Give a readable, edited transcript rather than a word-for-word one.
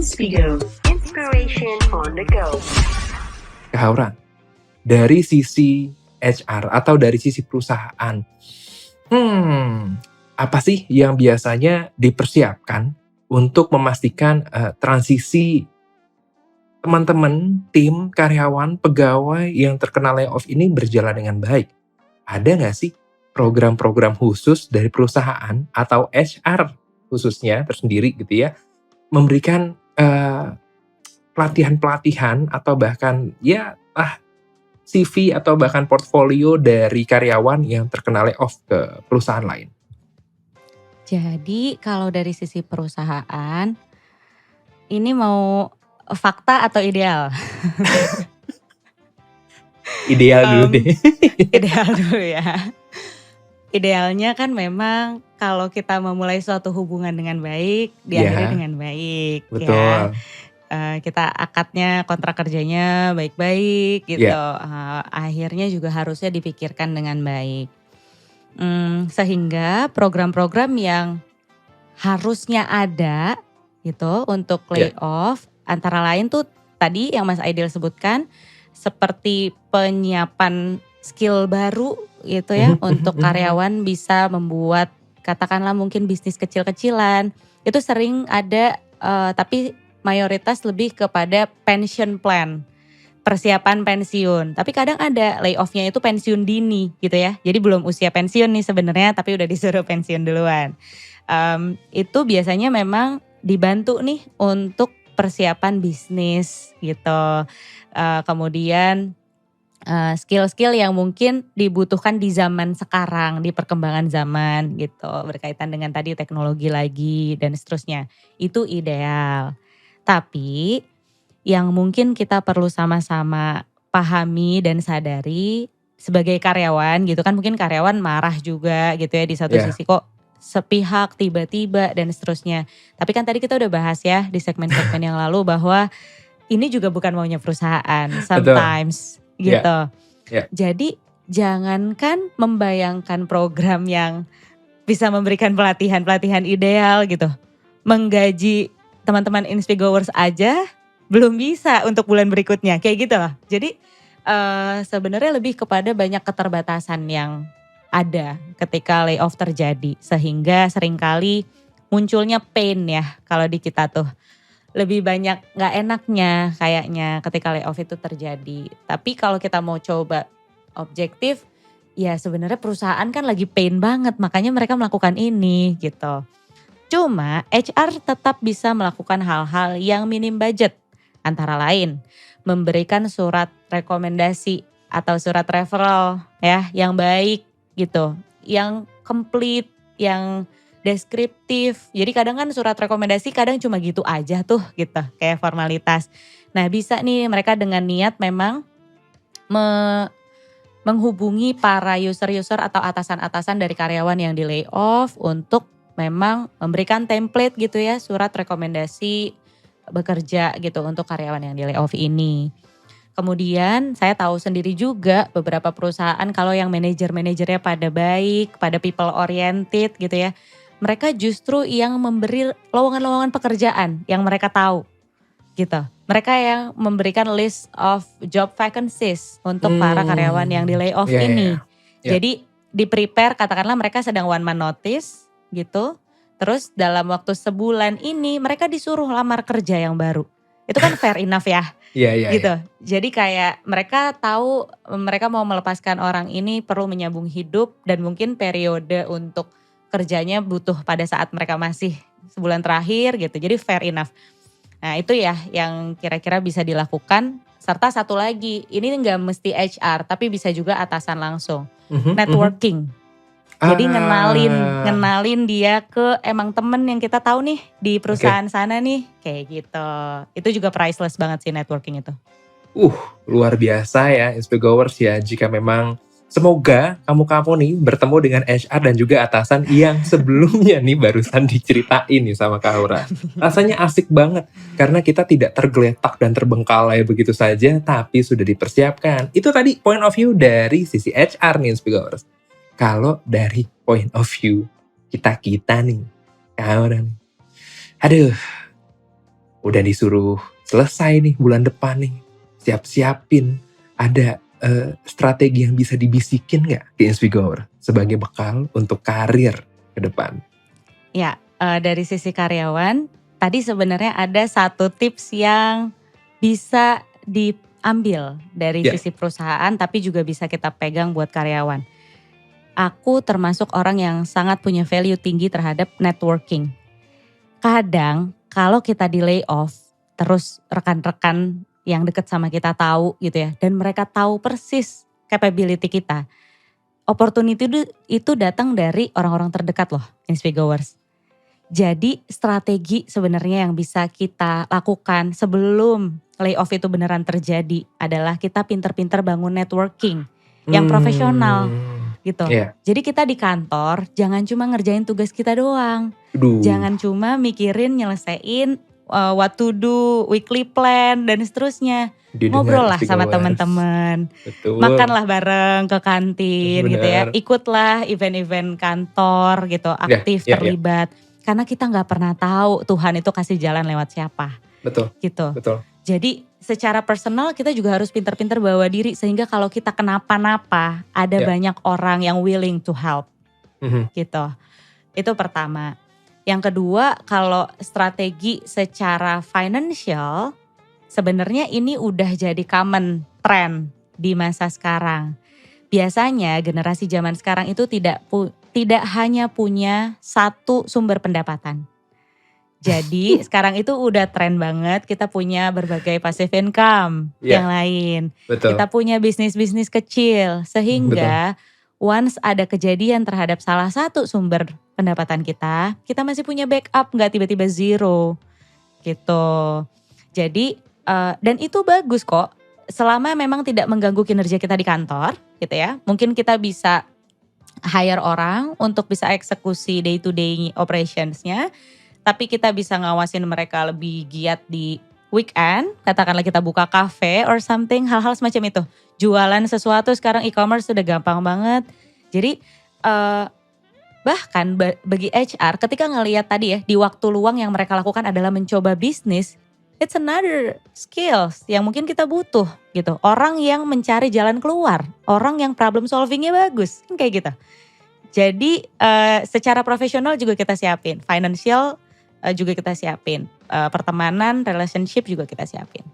Inspigo, inspiration on the go. Kak Aura, dari sisi HR atau dari sisi perusahaan, apa sih yang biasanya dipersiapkan untuk memastikan transisi teman-teman, tim, karyawan, pegawai yang terkena layoff ini berjalan dengan baik? Ada nggak sih program-program khusus dari perusahaan atau HR khususnya tersendiri gitu ya, memberikan pelatihan-pelatihan atau bahkan CV atau bahkan portfolio dari karyawan yang terkena layoff ke perusahaan lain? Jadi kalau dari sisi perusahaan, ini mau fakta atau ideal? Ideal dulu deh. Ideal dulu ya. Idealnya kan memang kalau kita memulai suatu hubungan dengan baik, diakhiri dengan baik. Betul. Ya. Kita akadnya, kontrak kerjanya baik-baik gitu. Akhirnya juga harusnya dipikirkan dengan baik. Sehingga program-program yang harusnya ada gitu untuk layoff, antara lain tuh tadi yang Mas Aidil sebutkan, seperti penyiapan skill baru gitu ya, untuk karyawan bisa membuat katakanlah mungkin bisnis kecil-kecilan. Itu sering ada, tapi mayoritas lebih kepada pension plan, persiapan pensiun. Tapi kadang ada layoff-nya itu pensiun dini gitu ya. Jadi belum usia pensiun nih sebenarnya, tapi udah disuruh pensiun duluan. Itu biasanya memang dibantu nih untuk persiapan bisnis gitu. Kemudian skill-skill yang mungkin dibutuhkan di zaman sekarang, di perkembangan zaman gitu, berkaitan dengan tadi teknologi lagi dan seterusnya. Itu ideal. Tapi yang mungkin kita perlu sama-sama pahami dan sadari sebagai karyawan gitu kan, mungkin karyawan marah juga gitu ya di satu sisi, kok sepihak tiba-tiba dan seterusnya. Tapi kan tadi kita udah bahas ya di segmen-segmen yang lalu bahwa ini juga bukan maunya perusahaan sometimes gitu. Jadi jangankan membayangkan program yang bisa memberikan pelatihan-pelatihan ideal gitu. Menggaji teman-teman Inspigoers aja belum bisa untuk bulan berikutnya, kayak gitu loh. Jadi sebenarnya lebih kepada banyak keterbatasan yang ada ketika layoff terjadi. Sehingga seringkali munculnya pain ya kalau di kita tuh. Lebih banyak gak enaknya kayaknya ketika layoff itu terjadi. Tapi kalau kita mau coba objektif, ya sebenarnya perusahaan kan lagi pain banget, makanya mereka melakukan ini gitu. Cuma HR tetap bisa melakukan hal-hal yang minim budget. Antara lain memberikan surat rekomendasi atau surat referral ya yang baik gitu. Yang complete, yang deskriptif. Jadi kadang kan surat rekomendasi kadang cuma gitu aja tuh gitu, kayak formalitas. Nah bisa nih mereka dengan niat memang menghubungi para user-user atau atasan-atasan dari karyawan yang di layoff untuk memang memberikan template gitu ya, surat rekomendasi bekerja gitu untuk karyawan yang di layoff ini. Kemudian saya tahu sendiri juga beberapa perusahaan kalau yang manajer-manajernya pada baik, pada people oriented gitu ya. Mereka justru yang memberi lowongan-lowongan pekerjaan yang mereka tahu gitu. Mereka yang memberikan list of job vacancies untuk para karyawan yang di layoff ini. Jadi di prepare, katakanlah mereka sedang one man notice gitu. Terus dalam waktu sebulan ini mereka disuruh lamar kerja yang baru. Itu kan fair enough ya. Gitu. Jadi kayak mereka tahu mereka mau melepaskan orang ini perlu menyambung hidup dan mungkin periode untuk kerjanya butuh pada saat mereka masih sebulan terakhir gitu. Jadi fair enough. Nah itu ya yang kira-kira bisa dilakukan. Serta satu lagi, ini gak mesti HR tapi bisa juga atasan langsung. Networking. Jadi ngenalin dia ke emang temen yang kita tahu nih di perusahaan sana nih. Kayak gitu. Itu juga priceless banget sih networking itu. Luar biasa ya Inspigoers ya. Jika memang semoga kamu nih bertemu dengan HR dan juga atasan yang sebelumnya nih barusan diceritain nih sama Kak Aura. Rasanya asik banget karena kita tidak tergeletak dan terbengkalai begitu saja tapi sudah dipersiapkan. Itu tadi point of view dari sisi HR nih Inspigoers. Kalau dari point of view kita nih Kak Aura nih. Aduh, udah disuruh selesai nih bulan depan nih, siap-siapin, ada strategi yang bisa dibisikin nggak ke Inspigower sebagai bekal untuk karir ke depan? Ya, dari sisi karyawan, tadi sebenarnya ada satu tips yang bisa diambil dari Ya. sisi perusahaan, tapi juga bisa kita pegang buat karyawan. Aku termasuk orang yang sangat punya value tinggi terhadap networking. Kadang kalau kita di layoff, terus rekan-rekan yang deket sama kita tahu gitu ya, dan mereka tahu persis capability kita. Opportunity itu datang dari orang-orang terdekat loh, Inspigoers. Jadi strategi sebenarnya yang bisa kita lakukan sebelum layoff itu beneran terjadi adalah kita pinter-pinter bangun networking yang profesional gitu. Iya. Jadi kita di kantor jangan cuma ngerjain tugas kita doang. Aduh. Jangan cuma mikirin nyelesain what to do, weekly plan dan seterusnya. Didengar Ngobrol lah sama Inspigoers. teman-teman. Betul. Makanlah bareng ke kantin gitu ya. Benar. Ikutlah event-event kantor gitu, aktif ya. terlibat. Karena kita gak pernah tahu Tuhan itu kasih jalan lewat siapa Betul. gitu. Betul. Jadi secara personal kita juga harus pintar-pintar bawa diri sehingga kalau kita kenapa-napa ada Ya. banyak orang yang willing to help gitu. Itu pertama. Yang kedua, kalau strategi secara financial sebenarnya ini udah jadi common trend di masa sekarang. Biasanya generasi zaman sekarang itu tidak hanya punya satu sumber pendapatan. Jadi sekarang itu udah tren banget kita punya berbagai passive income Ya. yang lain. Betul. Kita punya bisnis-bisnis kecil sehingga once ada kejadian terhadap salah satu sumber pendapatan kita masih punya backup, nggak tiba-tiba zero gitu. Jadi dan itu bagus kok selama memang tidak mengganggu kinerja kita di kantor gitu ya. Mungkin kita bisa hire orang untuk bisa eksekusi day to day operationsnya. Tapi kita bisa ngawasin mereka lebih giat di weekend. Katakanlah kita buka cafe or something, hal-hal semacam itu. Jualan sesuatu sekarang e-commerce sudah gampang banget. Jadi bahkan bagi HR ketika ngelihat tadi ya di waktu luang yang mereka lakukan adalah mencoba bisnis. It's another skills yang mungkin kita butuh gitu. Orang yang mencari jalan keluar. Orang yang problem solvingnya bagus. Kayak gitu. Jadi secara profesional juga kita siapin. Financial juga kita siapin. Pertemanan, relationship juga kita siapin.